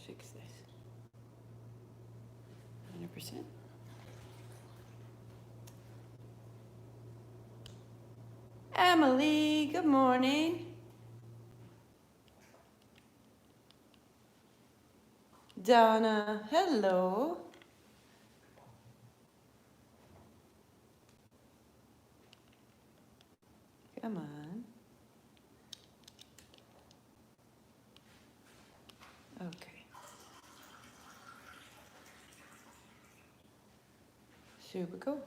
fix this. 100%. Emily, good morning. Donna, hello. Come on. Okay. Super cool.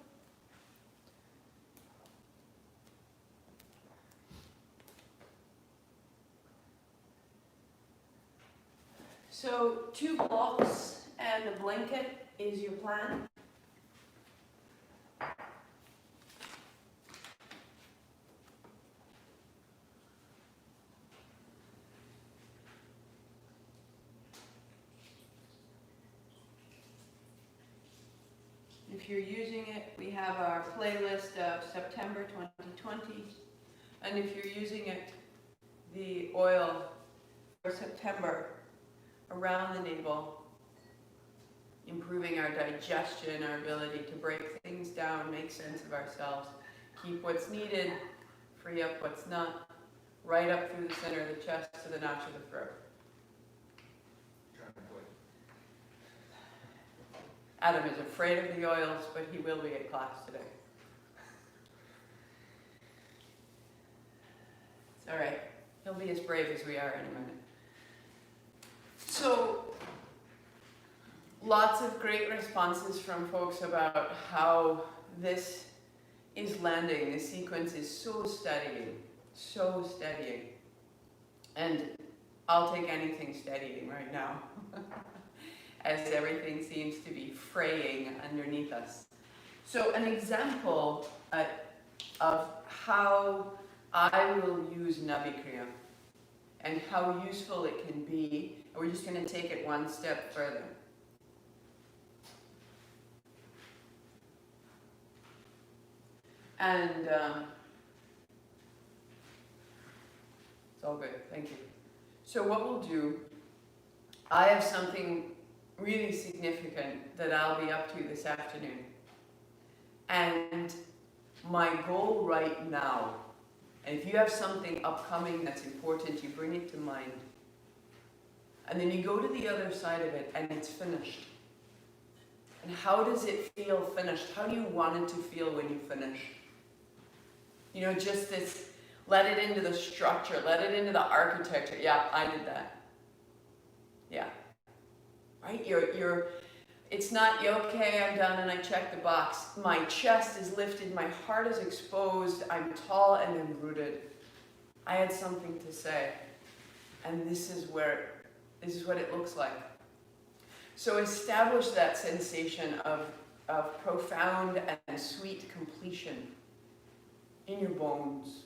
So 2 blocks and a blanket is your plan. If you're using it, we have our playlist of September 2020. And if you're using it, the oil for September around the navel, improving our digestion, our ability to break things down, make sense of ourselves, keep what's needed, free up what's not, right up through the center of the chest to the notch of the throat. Adam is afraid of the oils, but he will be at class today. It's all right. He'll be as brave as we are in a minute. So, lots of great responses from folks about how this is landing. The sequence is so steadying, so steadying. And I'll take anything steadying right now, as everything seems to be fraying underneath us. So an example of how I will use nabhi kriya and how useful it can be, and we're just going to take it one step further. And it's all good, thank you. So what we'll do, I have something really significant that I'll be up to this afternoon. And my goal right now, and if you have something upcoming that's important, you bring it to mind. And then you go to the other side of it and it's finished. And how does it feel finished? How do you want it to feel when you finish? You know, just this, let it into the structure, let it into the architecture. Yeah, I did that. Yeah. Right? It's not, okay, I'm done and I check the box. My chest is lifted, my heart is exposed, I'm tall and I'm rooted. I had something to say. And this is what it looks like. So establish that sensation of profound and sweet completion in your bones.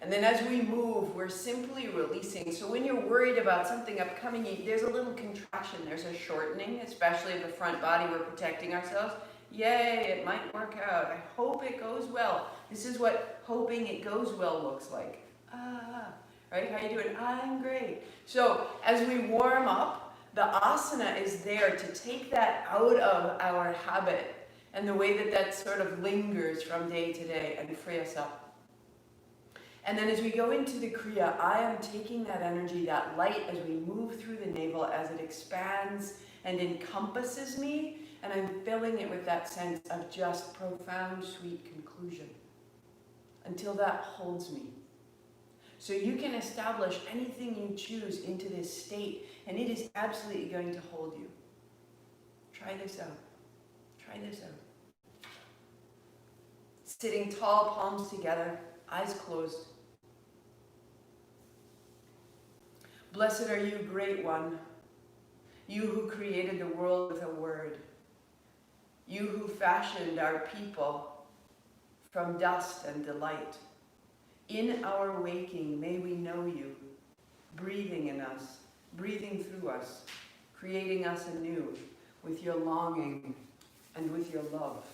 And then as we move, we're simply releasing. So when you're worried about something upcoming, there's a little contraction, there's a shortening, especially of the front body. We're protecting ourselves. Yay, it might work out. I hope it goes well. This is what hoping it goes well looks like. Right? How you doing? I'm great. So as we warm up, the asana is there to take that out of our habit and the way that sort of lingers from day to day and free us up. And then as we go into the kriya, I am taking that energy, that light, as we move through the navel, as it expands and encompasses me, and I'm filling it with that sense of just profound, sweet conclusion until that holds me. So you can establish anything you choose into this state, and it is absolutely going to hold you. Try this out. Try this out. Sitting tall, palms together, eyes closed. Blessed are you, Great One, you who created the world with a word, you who fashioned our people from dust and delight. In our waking, may we know you, breathing in us, breathing through us, creating us anew with your longing and with your love.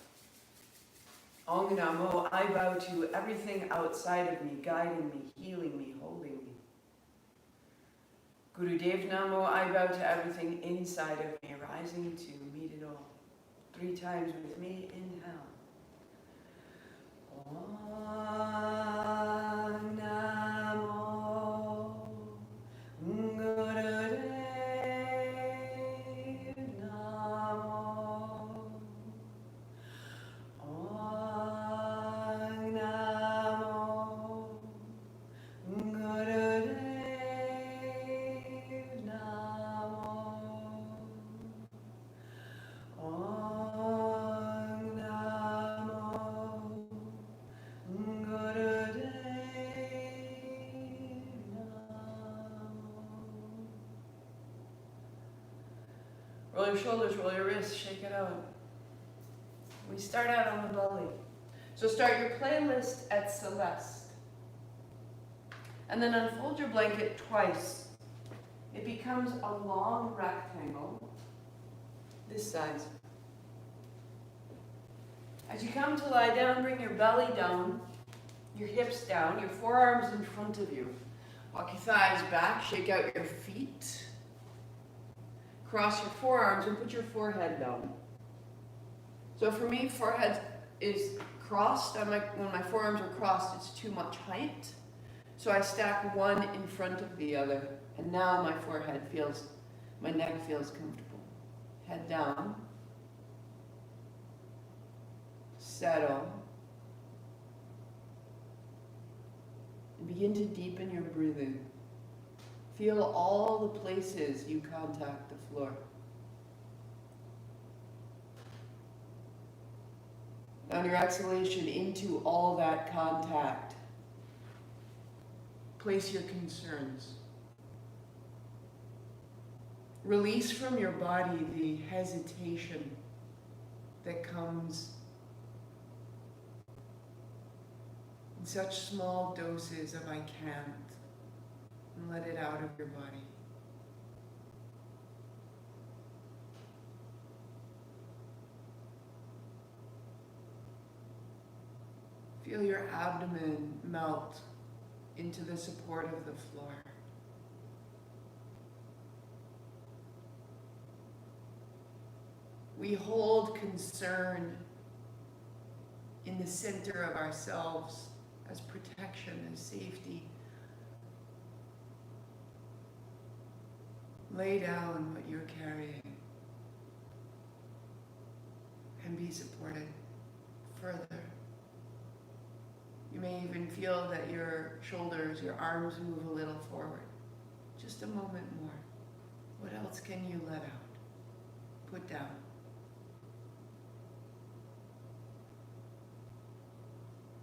Ong Namo, I bow to everything outside of me, guiding me, healing me, holding me. Gurudev Namo, I bow to everything inside of me, rising to meet it all. 3 times with me, inhale. Om Namo Gurudev Namo. Om Namo Gurudev Namo. Om Namo Gurudev Namo. Roll your shoulders, roll your wrists, shake it out. We start out on the belly. So start your playlist at Celeste. And then unfold your blanket twice. It becomes a long rectangle, this size. As you come to lie down, bring your belly down, your hips down, your forearms in front of you. Walk your thighs back, shake out your feet. Cross your forearms and put your forehead down. So for me, forehead is crossed. When my forearms are crossed, it's too much height. So I stack one in front of the other. And now my neck feels comfortable. Head down. Settle. And begin to deepen your breathing. Feel all the places you contact the floor. On your exhalation into all that contact, place your concerns. Release from your body the hesitation that comes in such small doses of I can't, and let it out of your body. Feel your abdomen melt into the support of the floor. We hold concern in the center of ourselves as protection, as safety. Lay down what you're carrying and be supported further. You may even feel that your shoulders, your arms move a little forward. Just a moment more. What else can you let out? Put down.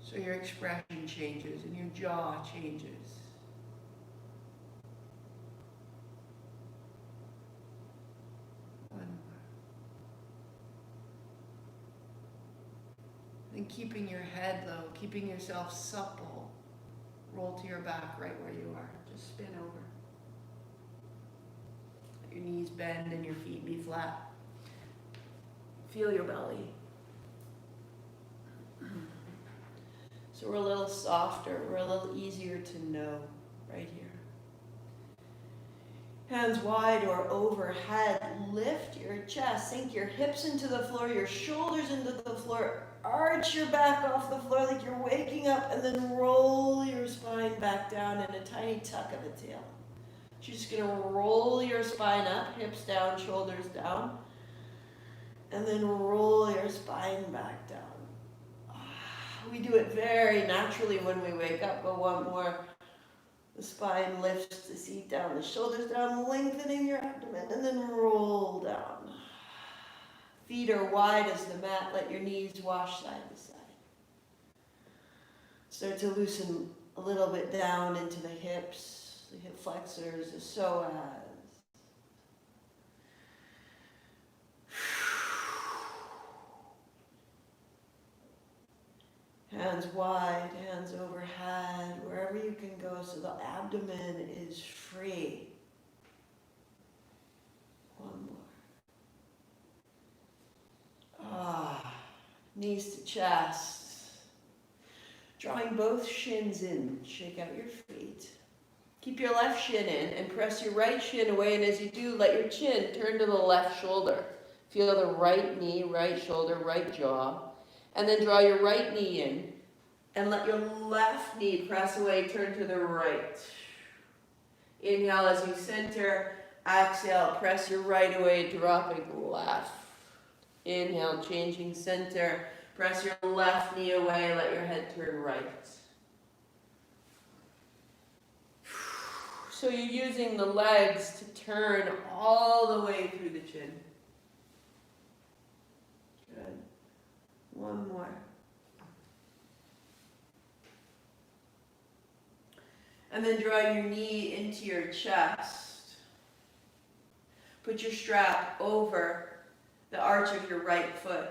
So your expression changes and your jaw changes. One more. And keeping your head low, keeping yourself supple. Roll to your back right where you are. Just spin over. Let your knees bend and your feet be flat. Feel your belly. So we're a little softer, we're a little easier to know right here. Hands wide or overhead, lift your chest, sink your hips into the floor, your shoulders into the floor, arch your back off the floor like you're waking up, and then roll your spine back down in a tiny tuck of the tail. You're just gonna roll your spine up, hips down, shoulders down, and then roll your spine back down. We do it very naturally when we wake up, but one more. The spine lifts, the seat down, the shoulders down, lengthening your abdomen, and then roll down. Feet are wide as the mat, let your knees wash side to side. Start to loosen a little bit down into the hips, the hip flexors, the psoas. Hands wide, hands overhead, wherever you can go so the abdomen is free. One more. Knees to chest. Drawing both shins in. Shake out your feet. Keep your left shin in and press your right shin away, and as you do, let your chin turn to the left shoulder. Feel the right knee, right shoulder, right jaw. And then draw your right knee in and let your left knee press away, turn to the right. Inhale as you center, exhale, press your right away, dropping left. Inhale, changing center, press your left knee away, let your head turn right. So you're using the legs to turn all the way through the chin. Good. One more. And then draw your knee into your chest. Put your strap over the arch of your right foot.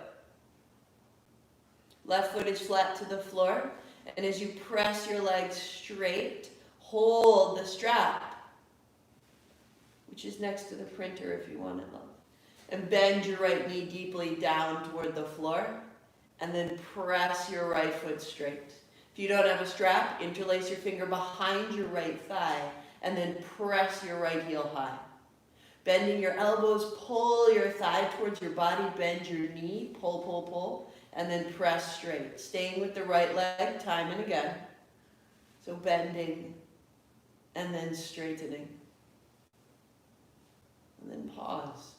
Left foot is flat to the floor. And as you press your legs straight, hold the strap, which is next to the printer if you want it, love. And bend your right knee deeply down toward the floor. And then press your right foot straight. If you don't have a strap, interlace your finger behind your right thigh. And then press your right heel high. Bending your elbows, pull your thigh towards your body, bend your knee, pull, pull, pull. And then press straight. Staying with the right leg time and again. So bending and then straightening. And then pause.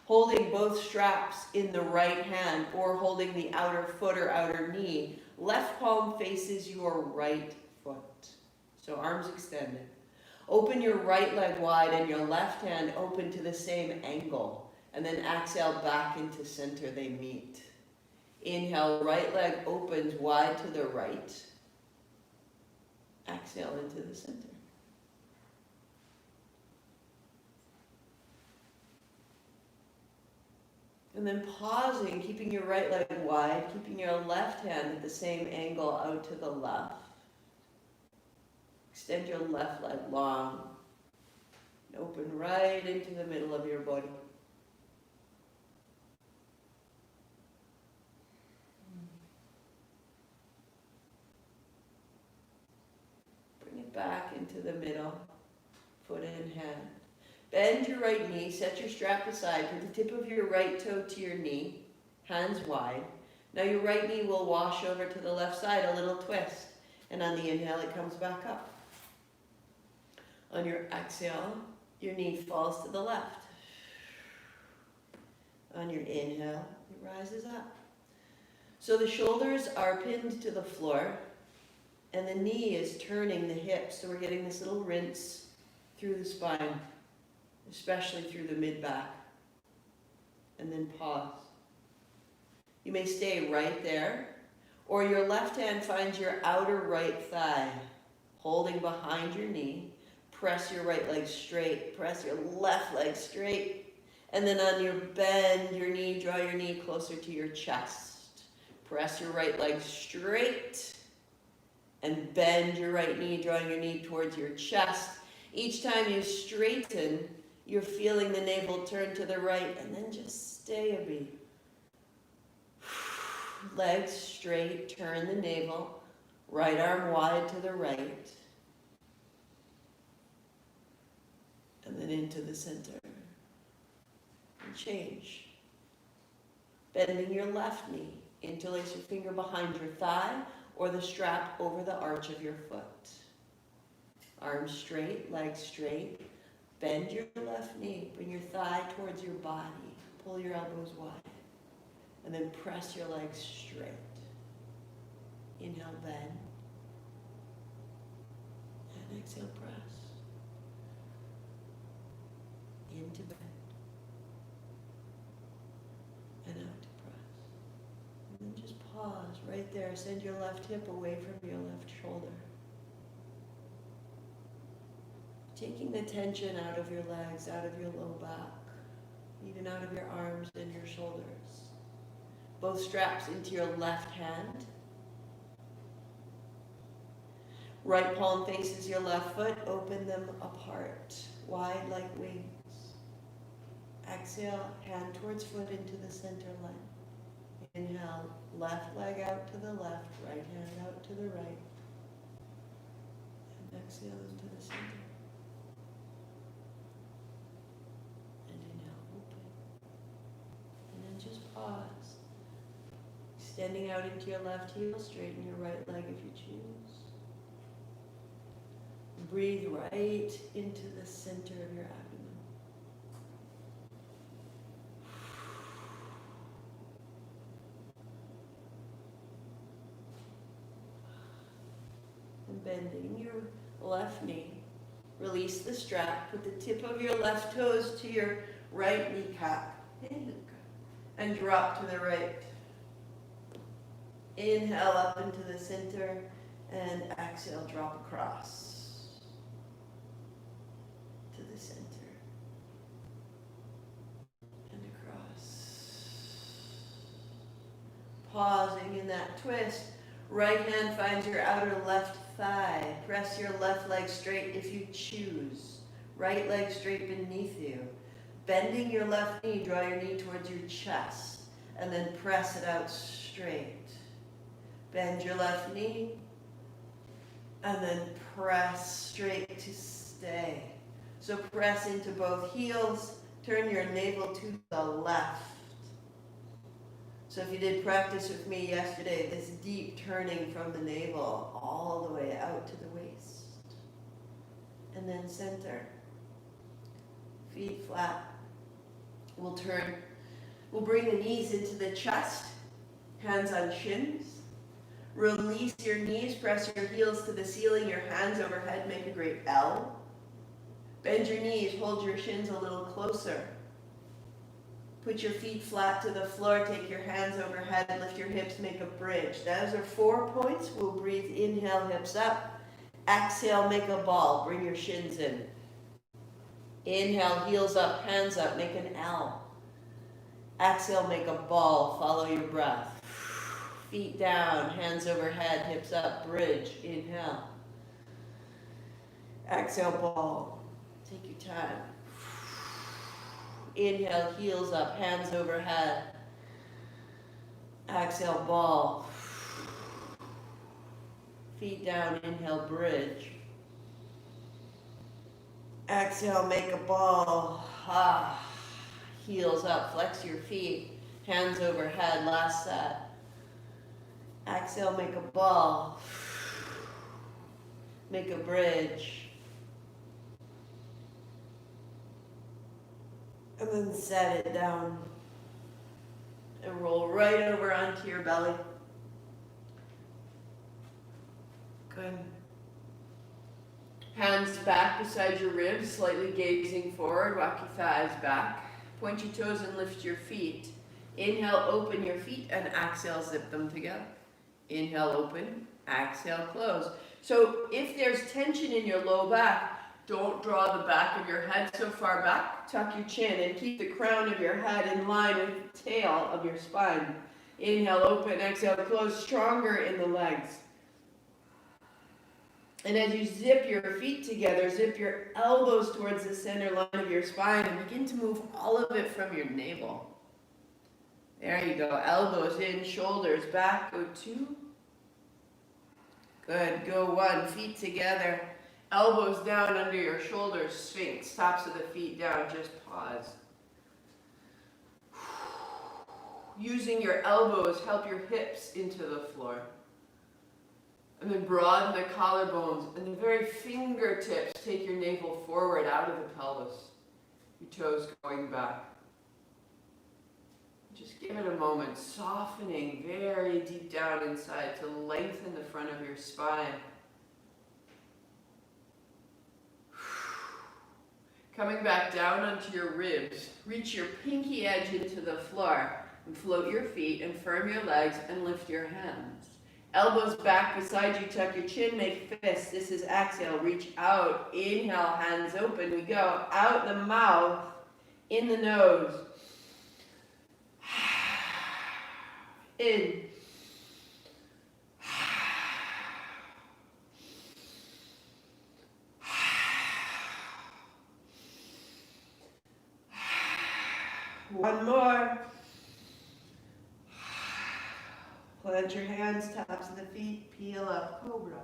Holding both straps in the right hand or holding the outer foot or outer knee, left palm faces your right foot. So arms extended. Open your right leg wide and your left hand open to the same angle. And then exhale back into center, they meet. Inhale, right leg opens wide to the right. Exhale into the center. And then pausing, keeping your right leg wide, keeping your left hand at the same angle out to the left. Extend your left leg long. And open right into the middle of your body. Bring it back into the middle, foot in hand. Bend your right knee, set your strap aside, put the tip of your right toe to your knee, hands wide. Now your right knee will wash over to the left side, a little twist. And on the inhale, it comes back up. On your exhale, your knee falls to the left. On your inhale, it rises up. So the shoulders are pinned to the floor, and the knee is turning the hips. So we're getting this little rinse through the spine, especially through the mid-back. And then pause. You may stay right there, or your left hand finds your outer right thigh, holding behind your knee. Press your right leg straight, press your left leg straight, and then on your bend your knee, draw your knee closer to your chest. Press your right leg straight, and bend your right knee, drawing your knee towards your chest. Each time you straighten, you're feeling the navel turn to the right, and then just stay a beat. Legs straight, turn the navel, right arm wide to the right, and then into the center. And change. Bending your left knee, interlace your finger behind your thigh or the strap over the arch of your foot. Arms straight, legs straight. Bend your left knee, bring your thigh towards your body, pull your elbows wide, and then press your legs straight. Inhale, bend, and exhale, press. Into bend, and out to press. And then just pause right there, send your left hip away from your left shoulder. Taking the tension out of your legs, out of your low back, even out of your arms and your shoulders. Both straps into your left hand. Right palm faces your left foot, open them apart, wide like wings. Exhale, hand towards foot into the center line. Inhale, left leg out to the left, right hand out to the right. And exhale into the center. And inhale, open. And then just pause. Extending out into your left heel, straighten your right leg if you choose. Breathe right into the center of your abdomen. And bending your left knee. Release the strap. Put the tip of your left toes to your right kneecap. And drop to the right. Inhale up into the center and exhale, drop across to the center and across. Pausing in that twist, right hand finds your outer left thigh. Press your left leg straight if you choose. Right leg straight beneath you. Bending your left knee, draw your knee towards your chest and then press it out straight. Bend your left knee, and then press straight to stay. So press into both heels, turn your navel to the left. So if you did practice with me yesterday, this deep turning from the navel all the way out to the waist. And then center. Feet flat. We'll turn. We'll bring the knees into the chest, hands on shins. Release your knees, press your heels to the ceiling, your hands overhead, make a great L. Bend your knees, hold your shins a little closer. Put your feet flat to the floor, take your hands overhead, lift your hips, make a bridge. Those are 4 points. We'll breathe, inhale, hips up. Exhale, make a ball, bring your shins in. Inhale, heels up, hands up, make an L. Exhale, make a ball, follow your breath. Feet down, hands overhead, hips up, bridge, inhale. Exhale, ball. Take your time. Inhale, heels up, hands overhead. Exhale, ball. Feet down, inhale, bridge. Exhale, make a ball. Heels up, flex your feet, hands overhead, last set. Exhale, make a ball. Make a bridge. And then set it down. And roll right over onto your belly. Good. Hands back beside your ribs, slightly gazing forward. Walk your thighs back. Point your toes and lift your feet. Inhale, open your feet, and exhale, zip them together. Inhale, open, exhale, close. So if there's tension in your low back, don't draw the back of your head so far back. Tuck your chin and keep the crown of your head in line with the tail of your spine. Inhale, open, exhale, close, stronger in the legs. And as you zip your feet together, zip your elbows towards the center line of your spine and begin to move all of it from your navel. There you go. Elbows in, shoulders back. Go 2. Good. Go 1. Feet together. Elbows down under your shoulders. Sphinx. Tops of the feet down. Just pause. Using your elbows, help your hips into the floor. And then broaden the collarbones. And the very fingertips take your navel forward out of the pelvis. Your toes going back. Just give it a moment, softening very deep down inside to lengthen the front of your spine. Coming back down onto your ribs, reach your pinky edge into the floor and float your feet and firm your legs and lift your hands. Elbows back beside you, tuck your chin, make fists. This is exhale, reach out, inhale, hands open. We go out the mouth, in the nose. In. One more. Plant your hands, taps of the feet, peel up, cobra.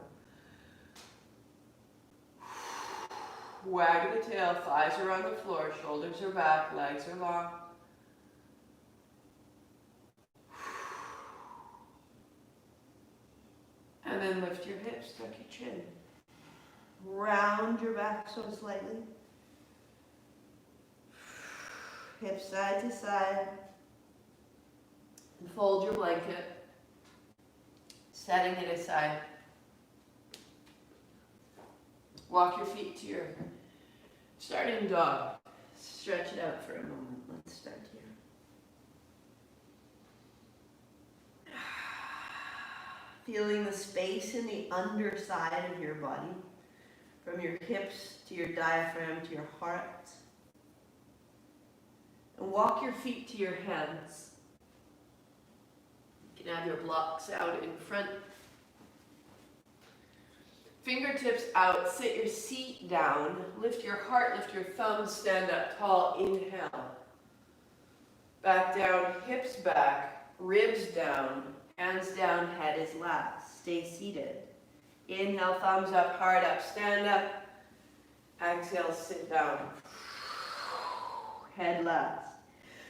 Wag the tail, thighs are on the floor, shoulders are back, legs are long. And then lift your hips, tuck your chin. Round your back so slightly. Hips side to side. And fold your blanket, setting it aside. Walk your feet to your starting dog. Stretch it out for a moment. Let's start here. Feeling the space in the underside of your body, from your hips to your diaphragm to your heart. And walk your feet to your hands. You can have your blocks out in front. Fingertips out, sit your seat down, lift your heart, lift your thumbs, stand up tall, inhale. Back down, hips back, ribs down, hands down, head is last. Stay seated. Inhale, thumbs up, heart up, stand up. Exhale, sit down. Head last.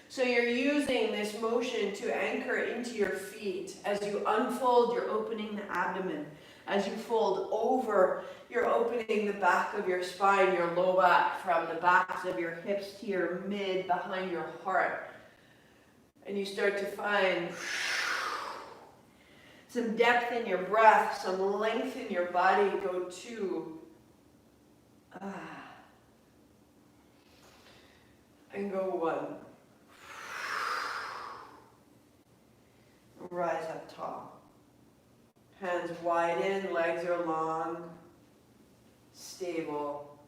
So you're using this motion to anchor into your feet. As you unfold, you're opening the abdomen. As you fold over, you're opening the back of your spine, your low back, from the backs of your hips to your mid, behind your heart. And you start to find some depth in your breath, some length in your body. Go two. And go one. Rise up tall. Hands widen, legs are long, stable,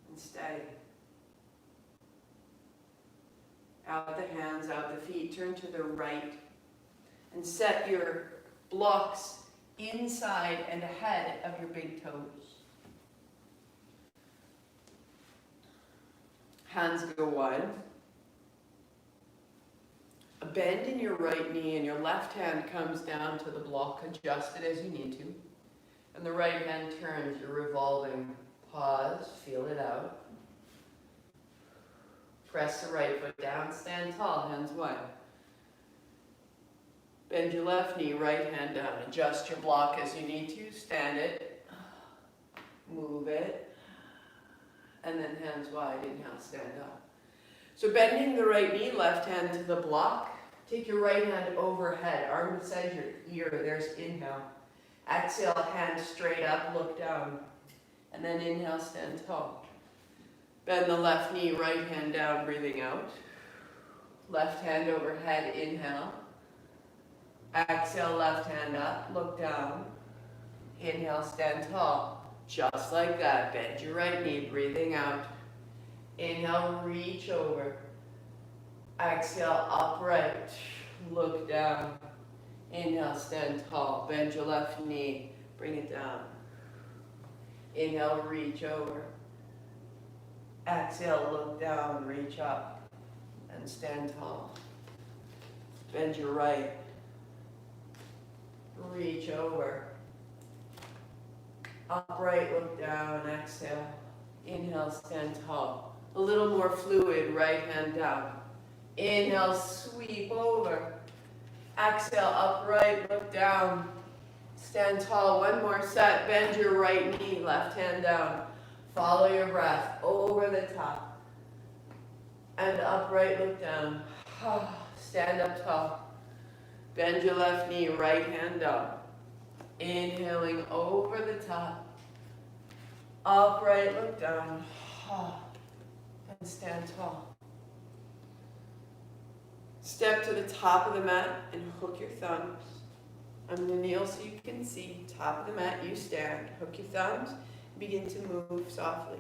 and steady. Out the hands, out the feet, turn to the right, and set your blocks inside and ahead of your big toes. Hands go wide. A bend in your right knee and your left hand comes down to the block. Adjust it as you need to. And the right hand turns, you're revolving. Pause, feel it out. Press the right foot down, stand tall, hands wide. Bend your left knee, right hand down. Adjust your block as you need to. Stand it. Move it. And then hands wide, inhale, stand up. So bending the right knee, left hand to the block. Take your right hand overhead, arm beside your ear. There's inhale. Exhale, hand straight up, look down. And then inhale, stand tall. Bend the left knee, right hand down, breathing out. Left hand overhead, inhale. Exhale, left hand up, look down. Inhale, stand tall. Just like that. Bend your right knee, breathing out. Inhale, reach over. Exhale, upright. Look down. Inhale, stand tall. Bend your left knee. Bring it down. Inhale, reach over. Exhale, look down, reach up. And stand tall. Bend your right. Reach over. Upright, look down, exhale. Inhale, stand tall. A little more fluid, right hand down. Inhale, sweep over. Exhale, upright, look down. Stand tall, one more set. Bend your right knee, left hand down. Follow your breath over the top. And upright, look down. Stand up tall. Bend your left knee, right hand down. Inhaling over the top. Upright, look down. And stand tall. Step to the top of the mat and hook your thumbs. I'm going to kneel so you can see. Top of the mat, you stand. Hook your thumbs. Begin to move softly.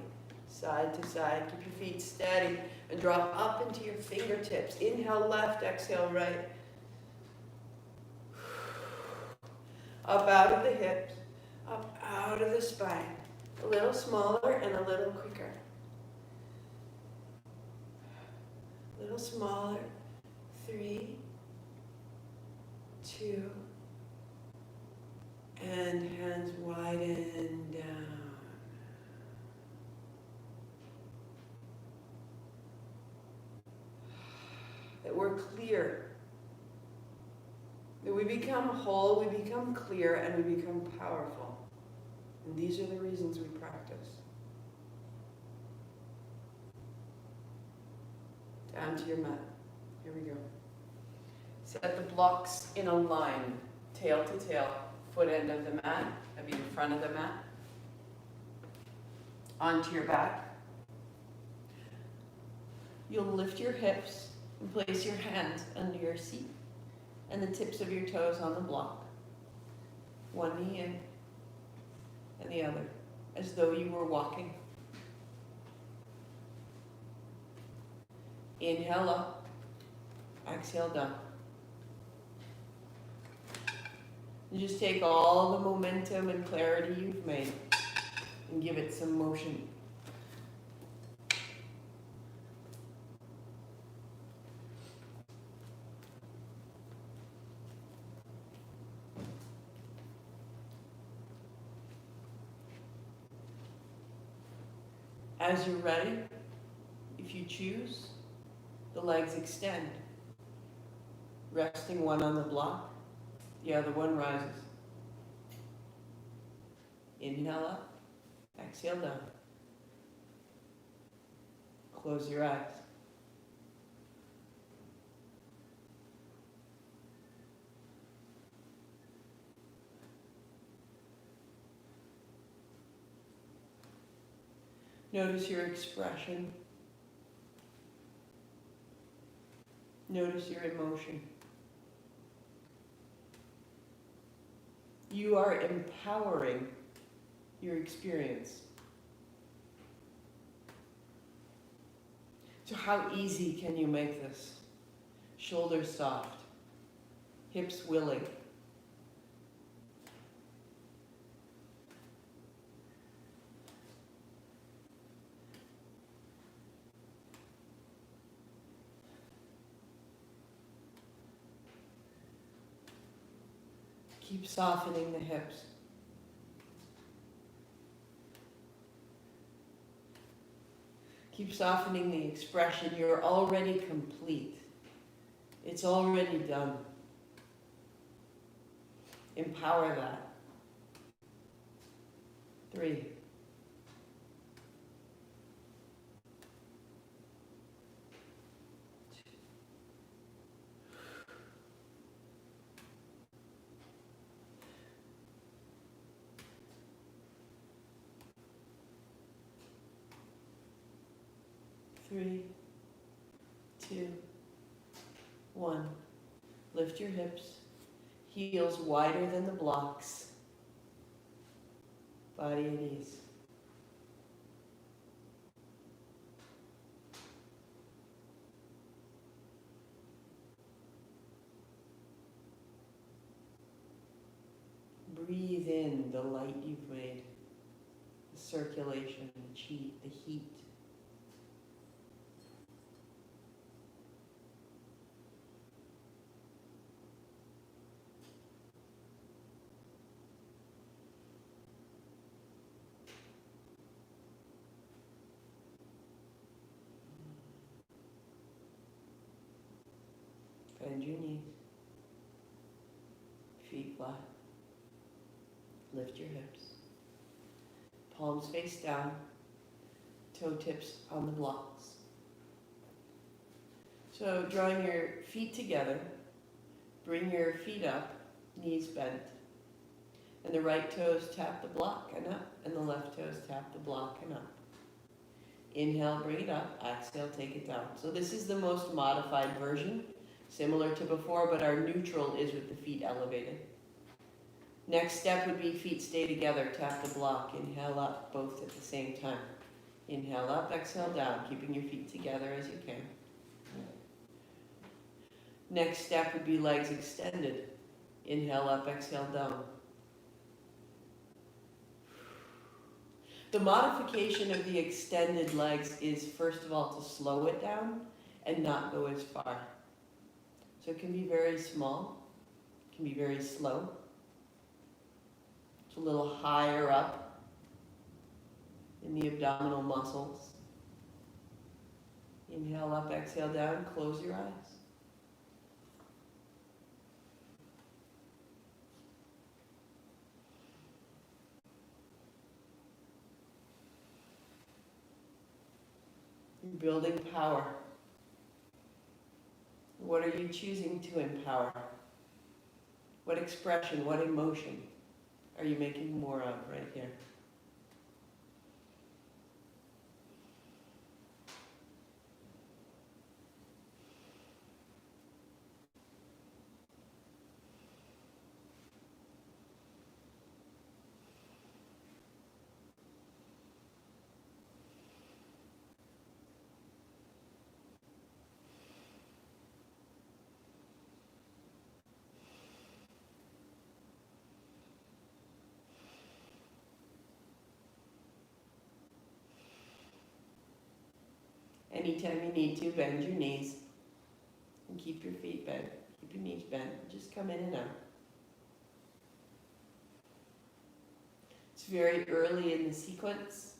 Side to side. Keep your feet steady. And drop up into your fingertips. Inhale left, exhale right. Up out of the hips. Up out of the spine. A little smaller and a little quicker. A little smaller. 3, 2. And hands widen down. That we're clear. That we become whole, we become clear, and we become powerful. And these are the reasons we practice. Down to your mat. Here we go. Set the blocks in a line, tail to tail, foot end of the mat, that'd be the front of the mat, onto your back. You'll lift your hips and place your hands under your seat and the tips of your toes on the block. One knee in and the other, as though you were walking. Inhale up, exhale down. And just take all the momentum and clarity you've made and give it some motion. As you're ready, if you choose, the legs extend, resting one on the block, the other one rises. Inhale up, exhale down. Close your eyes. Notice your expression. Notice your emotion. You are empowering your experience. So how easy can you make this? Shoulders soft, hips willing. Keep softening the hips. Keep softening the expression. You're already complete. It's already done. Empower that. 3. 3, 2, 1. Lift your hips, heels wider than the blocks, body at ease. Breathe in the light you've made, the circulation, the chi, the heat. Bend your knees, feet flat, lift your hips, palms face down, toe tips on the blocks. So drawing your feet together, bring your feet up, knees bent, and the right toes tap the block and up, and the left toes tap the block and up. Inhale, bring it up, exhale, take it down. So this is the most modified version. Similar to before, but our neutral is with the feet elevated. Next step would be feet stay together, tap the block, inhale up, both at the same time. Inhale up, exhale down, keeping your feet together as you can. Next step would be legs extended. Inhale up, exhale down. The modification of the extended legs is, first of all, to slow it down and not go as far. So it can be very small, it can be very slow. It's a little higher up in the abdominal muscles. Inhale up, exhale down, close your eyes. You're building power. What are you choosing to empower? What expression, what emotion are you making more of right here? Anytime you need to, bend your knees and keep your feet bent. Keep your knees bent. Just come in and out. It's very early in the sequence,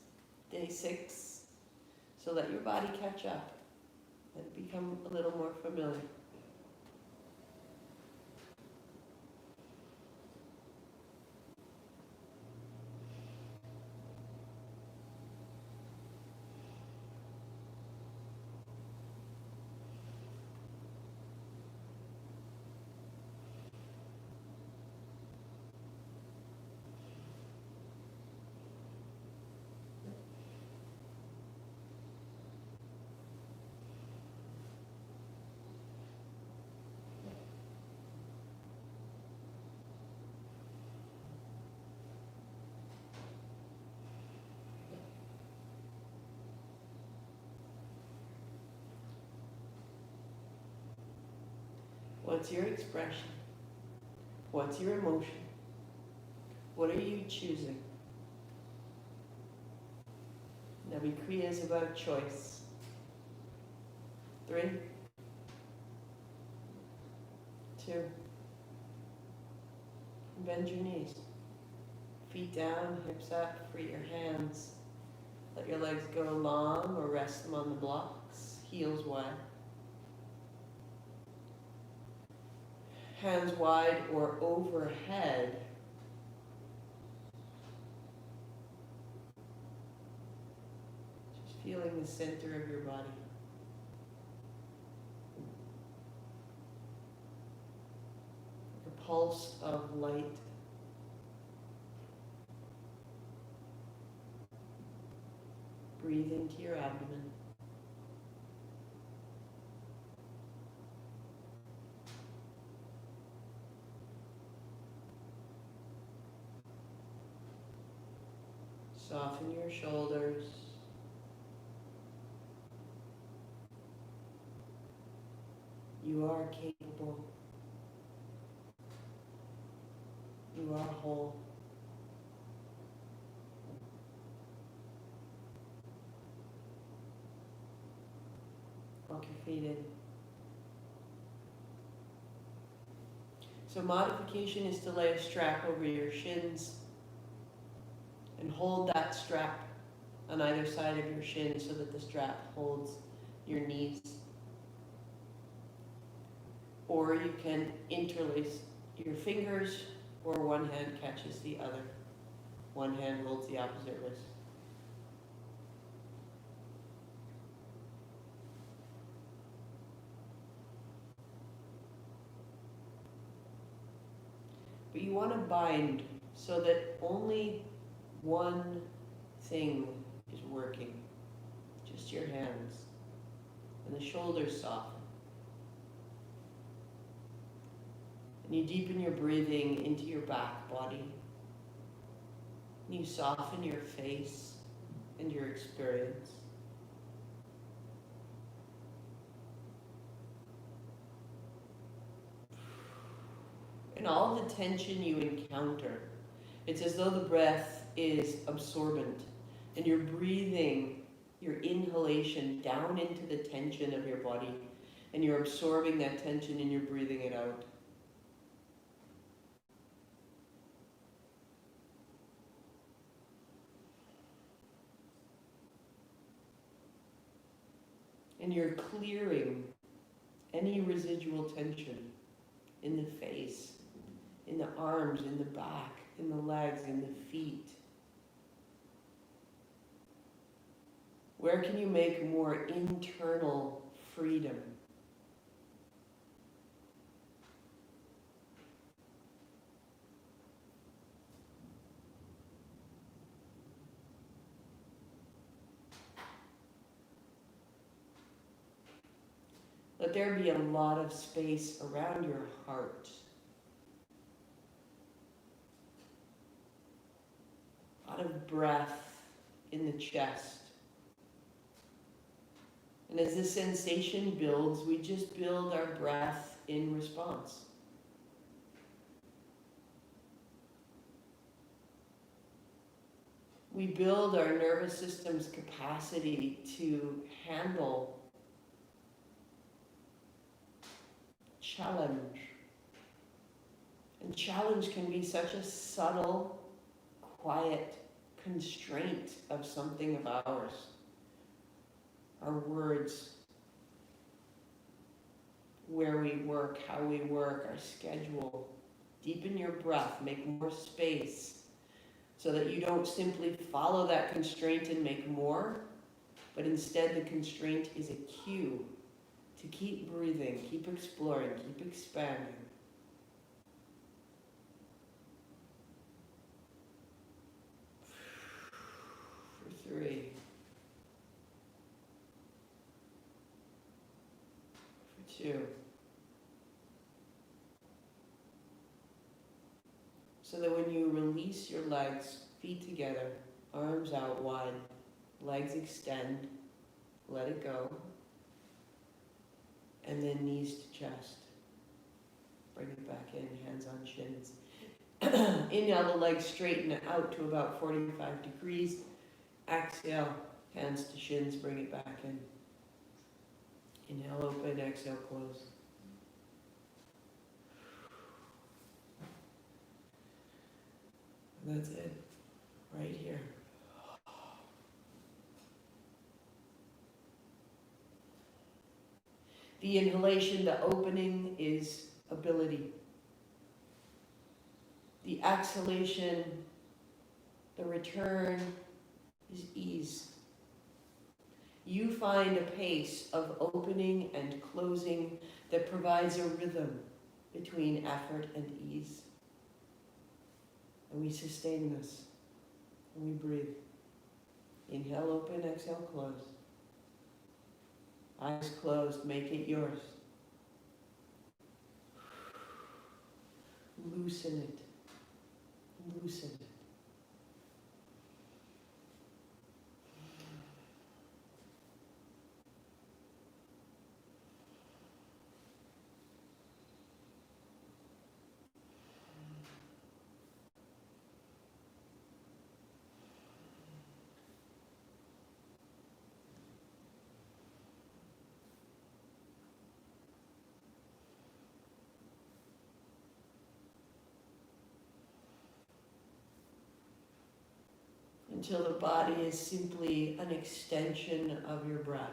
day 6, so let your body catch up. Let it become a little more familiar. What's your expression? What's your emotion? What are you choosing? Nabhi kriya is about choice. 3, 2, bend your knees. Feet down, hips up, free your hands. Let your legs go long or rest them on the blocks, heels wide. Hands wide or overhead. Just feeling the center of your body. Like a pulse of light. Breathe into your abdomen. Soften your shoulders. You are capable. You are whole. Walk your feet in. So modification is to lay a strap over your shins and hold that strap on either side of your shin so that the strap holds your knees. Or you can interlace your fingers, or one hand catches the other. One hand holds the opposite wrist. But you want to bind so that only one thing is working, just your hands, and the shoulders soften. And you deepen your breathing into your back body. And you soften your face and your experience. And all the tension you encounter, it's as though the breath is absorbent and you're breathing your inhalation down into the tension of your body, and you're absorbing that tension and you're breathing it out. And you're clearing any residual tension in the face, in the arms, in the back, in the legs, in the feet. Where can you make more internal freedom? Let there be a lot of space around your heart. A lot of breath in the chest. And as the sensation builds, we just build our breath in response. We build our nervous system's capacity to handle challenge. And challenge can be such a subtle, quiet constraint of something of ours. Our words, where we work, how we work, our schedule. Deepen your breath, make more space so that you don't simply follow that constraint and make more, but instead the constraint is a cue to keep breathing, keep exploring, keep expanding. For 3. For 2. So that when you release your legs, feet together, arms out wide, legs extend, let it go. And then knees to chest. Bring it back in, hands on shins. Inhale, the legs straighten out to about 45 degrees. Exhale, hands to shins, bring it back in. Inhale, open, exhale, close. And that's it, right here. The inhalation, the opening is ability. The exhalation, the return is ease. You find a pace of opening and closing that provides a rhythm between effort and ease. And we sustain this. And we breathe. Inhale, open, exhale, close. Eyes closed, make it yours. Loosen it. Loosen it. Until the body is simply an extension of your breath.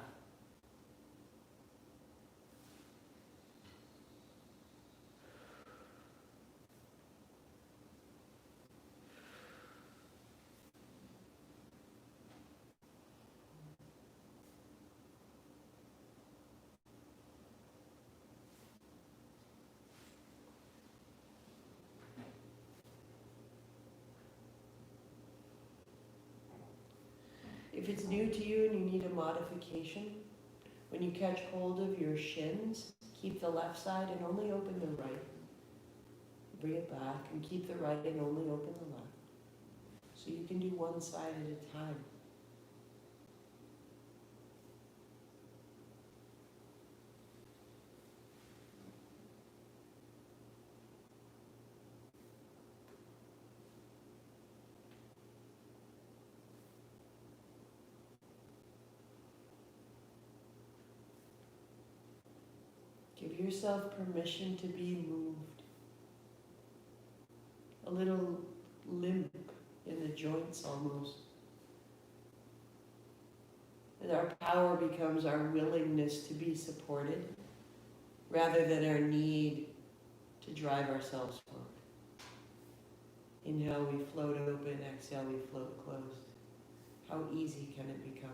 If it's new to you and you need a modification, when you catch hold of your shins, keep the left side and only open the right. Bring it back and keep the right and only open the left. So you can do one side at a time. Give yourself permission to be moved. A little limp in the joints almost. And our power becomes our willingness to be supported rather than our need to drive ourselves forward. Inhale, we float open. Exhale, we float closed. How easy can it become?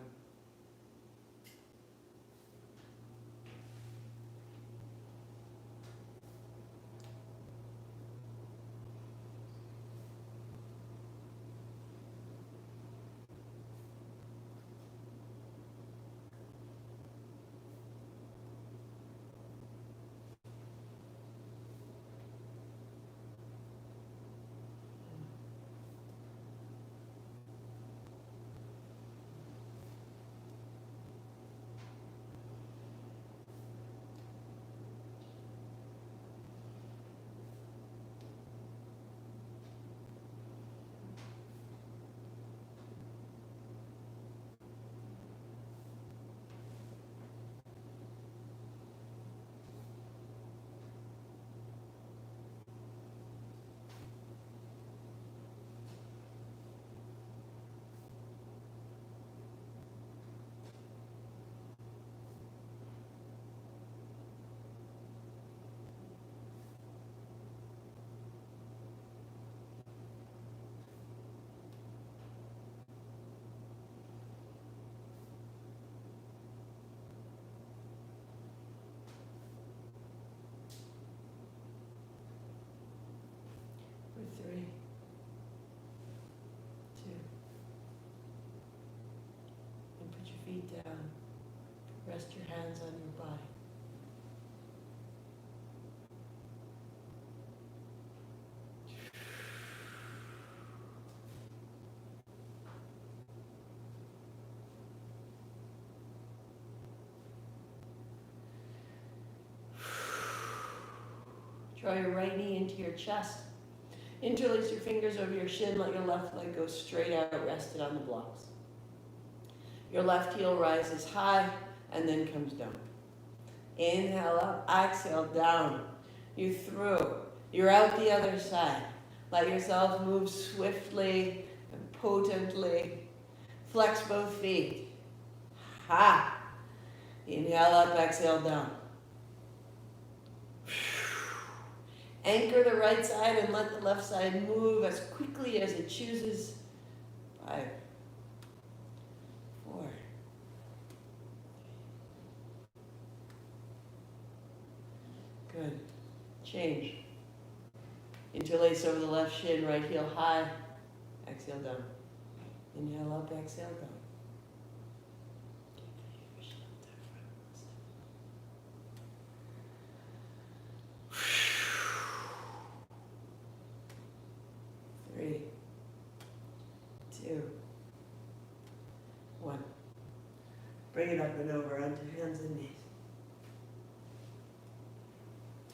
For 3, 2. And put your feet down. Rest your hands on your body. Draw your right knee into your chest. Interlace your fingers over your shin, let your left leg go straight out, rested on the blocks. Your left heel rises high and then comes down. Inhale up, exhale down. You through. You're out the other side. Let yourself move swiftly and potently. Flex both feet. Ha! Inhale up, exhale down. Anchor the right side and let the left side move as quickly as it chooses. 5, 4. Good. Change. Interlace over the left shin, right heel high. Exhale down. Inhale up, exhale down. 3, 2, 1. Bring it up and over onto hands and knees.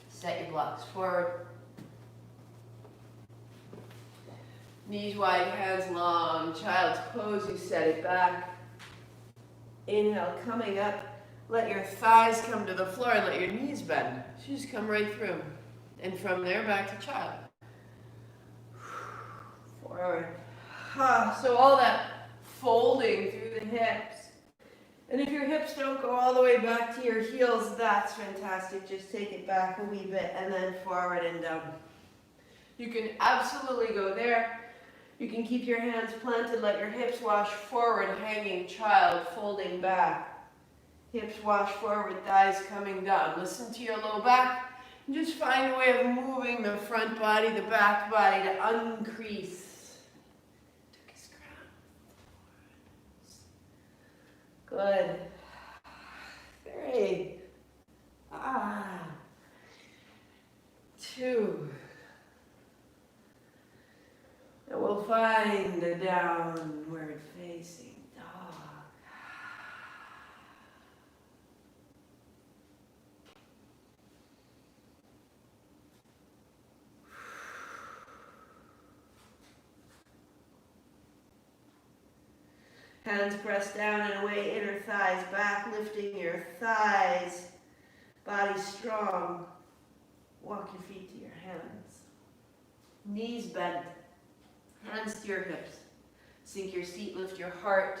Set your blocks forward. Knees wide, hands long. Child's pose, you set it back. Inhale, coming up. Let your thighs come to the floor and let your knees bend. So just come right through. And from there, back to child. Forward. So all that folding through the hips. And if your hips don't go all the way back to your heels, that's fantastic. Just take it back a wee bit and then forward and down. You can absolutely go there. You can keep your hands planted, let your hips wash forward, hanging child, folding back. Hips wash forward, thighs coming down. Listen to your low back. And just find a way of moving the front body, the back body to uncrease. Good. 3. 2. And we'll find a downward facing dog. Hands pressed down and away, inner thighs back, lifting your thighs. Body strong. Walk your feet to your hands. Knees bent. Hands to your hips. Sink your seat, lift your heart.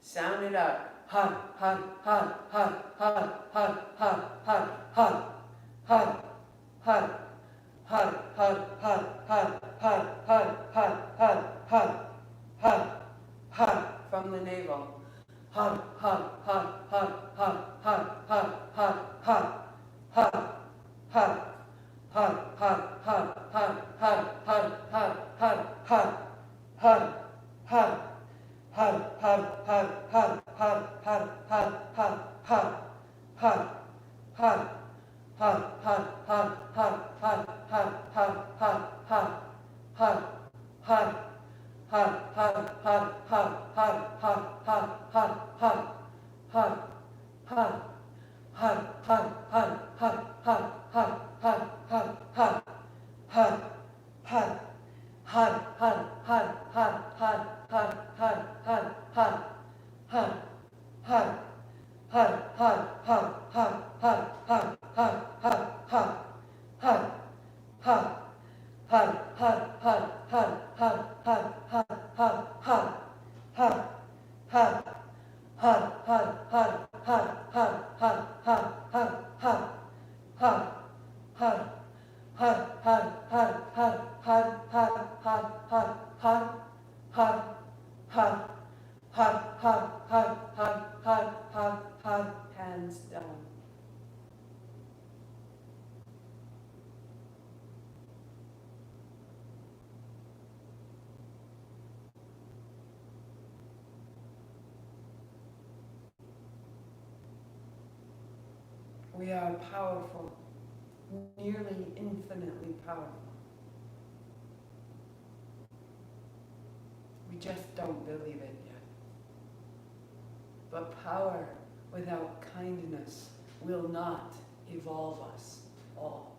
Sound it out. From the navel. Hands down. We are powerful, nearly infinitely powerful. We just don't believe it yet. But power without kindness will not evolve us all.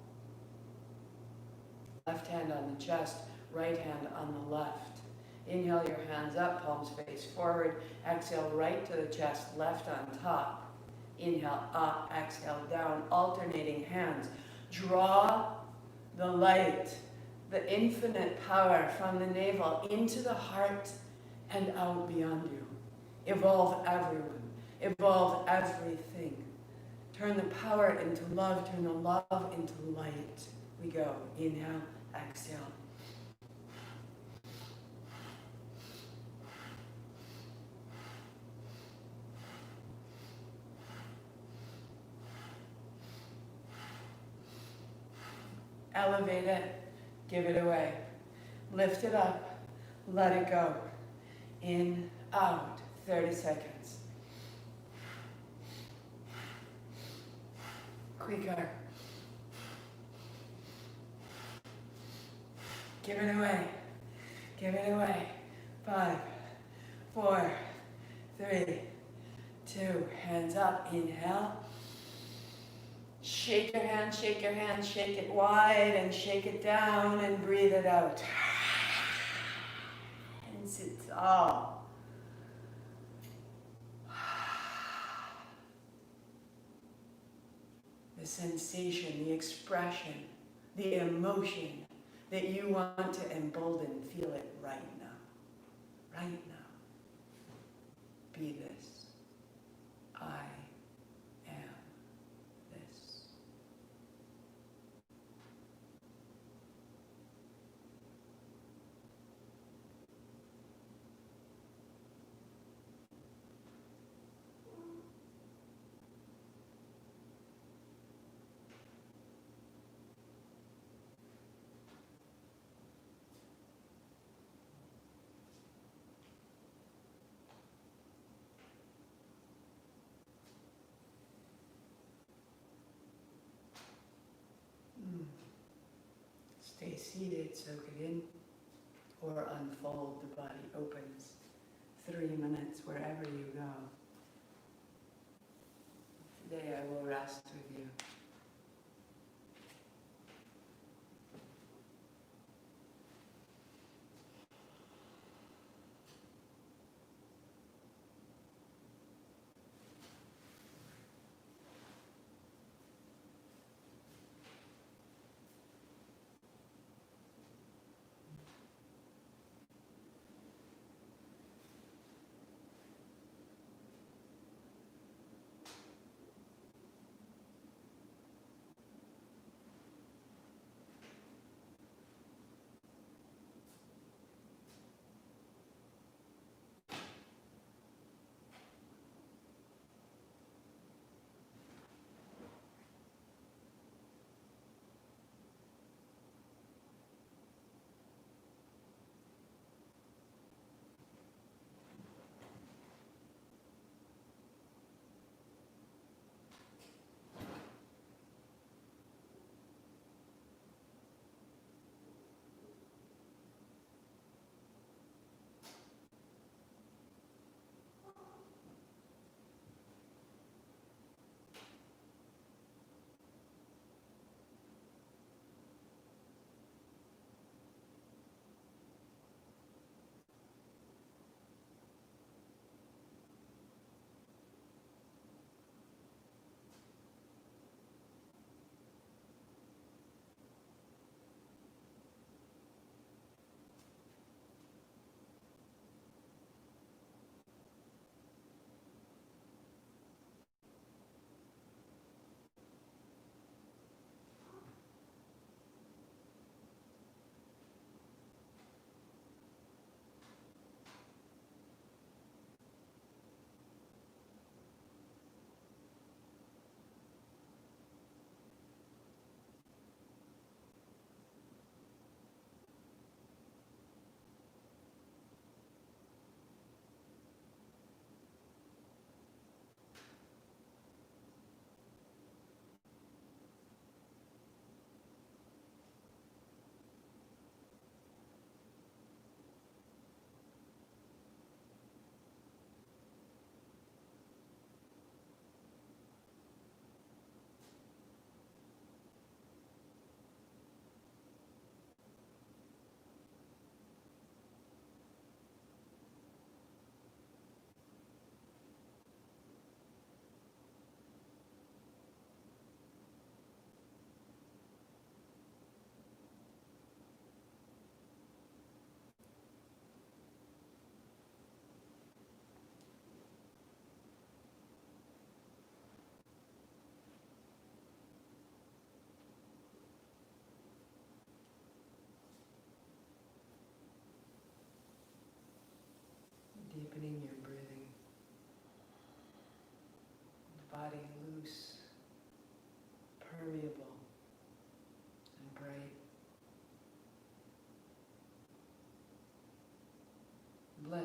Left hand on the chest, right hand on the left. Inhale your hands up, palms face forward. Exhale right to the chest, left on top. Inhale up, exhale down, alternating hands. Draw the light, the infinite power from the navel into the heart and out beyond you. Evolve everyone, evolve everything. Turn the power into love, turn the love into light. We go, inhale, exhale. Elevate it, give it away. Lift it up, let it go. In, out, 30 seconds. Quicker. Give it away. Give it away. 5, 4, 3, 2. Hands up. Inhale. Shake your hand, shake your hand, shake it wide and shake it down and breathe it out. And sit tall. The sensation, the expression, the emotion that you want to embolden, feel it right now. Right now. Be this. I am this. Stay seated, soak it in, or unfold, the body opens. 3 minutes wherever you go. Today I will rest with you.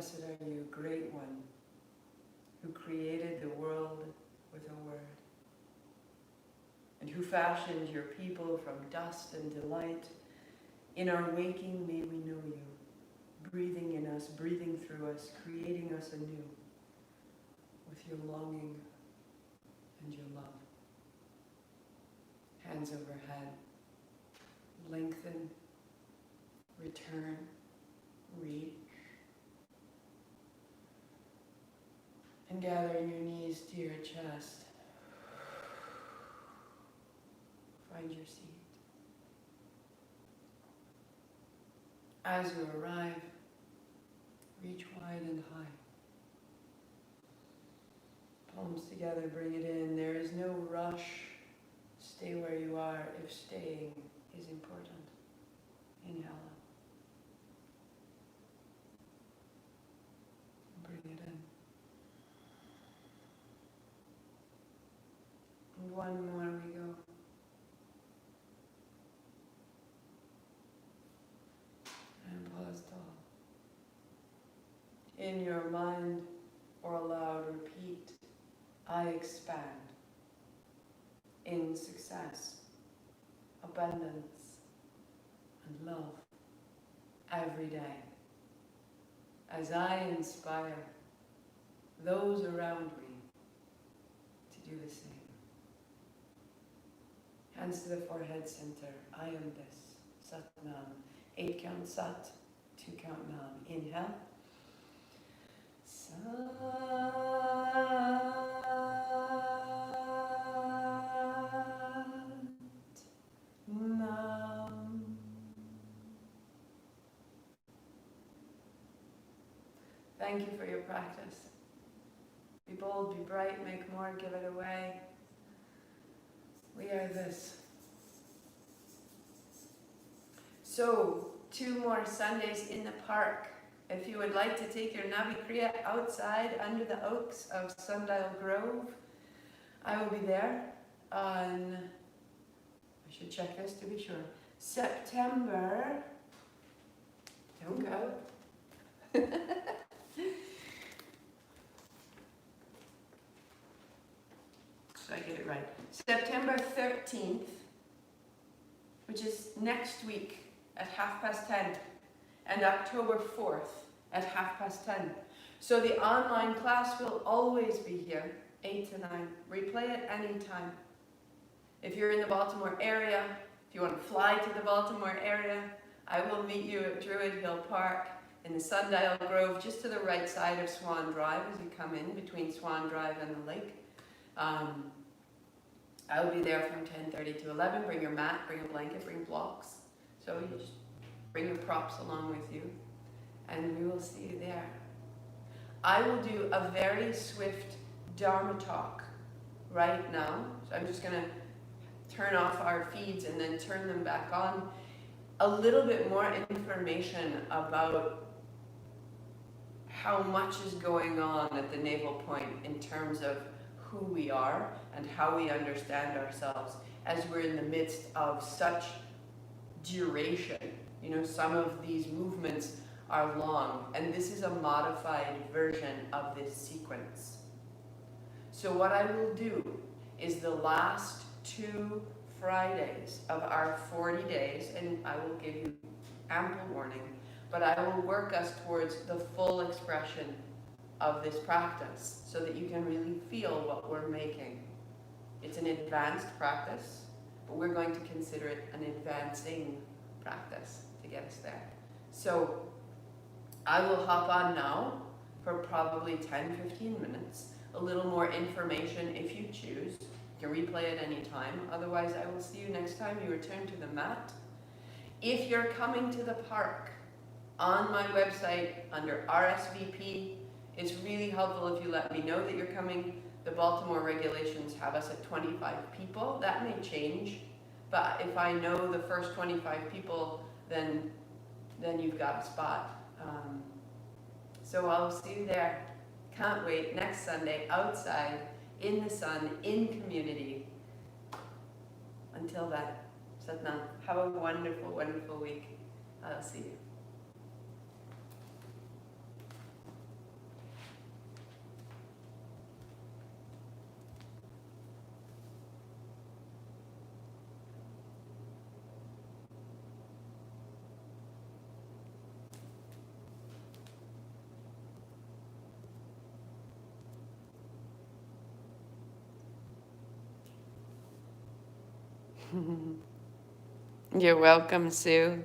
Blessed are you, great one, who created the world with a word, and who fashioned your people from dust and delight. In our waking, may we know you, breathing in us, breathing through us, creating us anew with your longing and your love. Hands overhead. Lengthen, return, reach. And gathering your knees to your chest. Find your seat. As you arrive, reach wide and high. Palms together, bring it in. There is no rush. Stay where you are if staying is important. Inhale up. Bring it in. And one more we go. And pause tall. In your mind or aloud repeat, I expand in success, abundance, and love every day as I inspire those around me to do the same. Hands to the forehead center. I am this. Sat Nam. 8 count Sat, 2 count Nam. Inhale. Sat Nam. Thank you for your practice. Be bold, be bright, make more, give it away. We are this. So, 2 more Sundays in the park. If you would like to take your nabhi kriya outside under the oaks of Sundial Grove, I will be there on, I should check this to be sure, September, don't go. So I get it right. September 13th, which is next week at 10:30, and October 4th at 10:30. So the online class will always be here, 8 to 9. Replay it anytime. If you're in the Baltimore area, if you want to fly to the Baltimore area, I will meet you at Druid Hill Park in the Sundial Grove, just to the right side of Swan Drive as you come in between Swan Drive and the lake. I'll be there from 10:30 to 11. Bring your mat, bring a blanket, bring blocks. So you just bring your props along with you, and we will see you there. I will do a very swift Dharma talk right now. So I'm just going to turn off our feeds and then turn them back on. A little bit more information about how much is going on at the navel point in terms of who we are and how we understand ourselves as we're in the midst of such duration. You know, some of these movements are long, and this is a modified version of this sequence. So what I will do is the last 2 Fridays of our 40 days, and I will give you ample warning, but I will work us towards the full expression of this practice so that you can really feel what we're making. It's an advanced practice, but we're going to consider it an advancing practice to get us there. So I will hop on now for probably 10-15 minutes, a little more information if you choose. You can replay it anytime. Otherwise, I will see you next time you return to the mat. If you're coming to the park, on my website under RSVP, it's really helpful if you let me know that you're coming. The Baltimore regulations have us at 25 people. That may change, but if I know the first 25 people, then you've got a spot. So I'll see you there. Can't wait. Next Sunday, outside, in the sun, in community. Until then, Satnam, have a wonderful, wonderful week. I'll see you. You're welcome, Sue.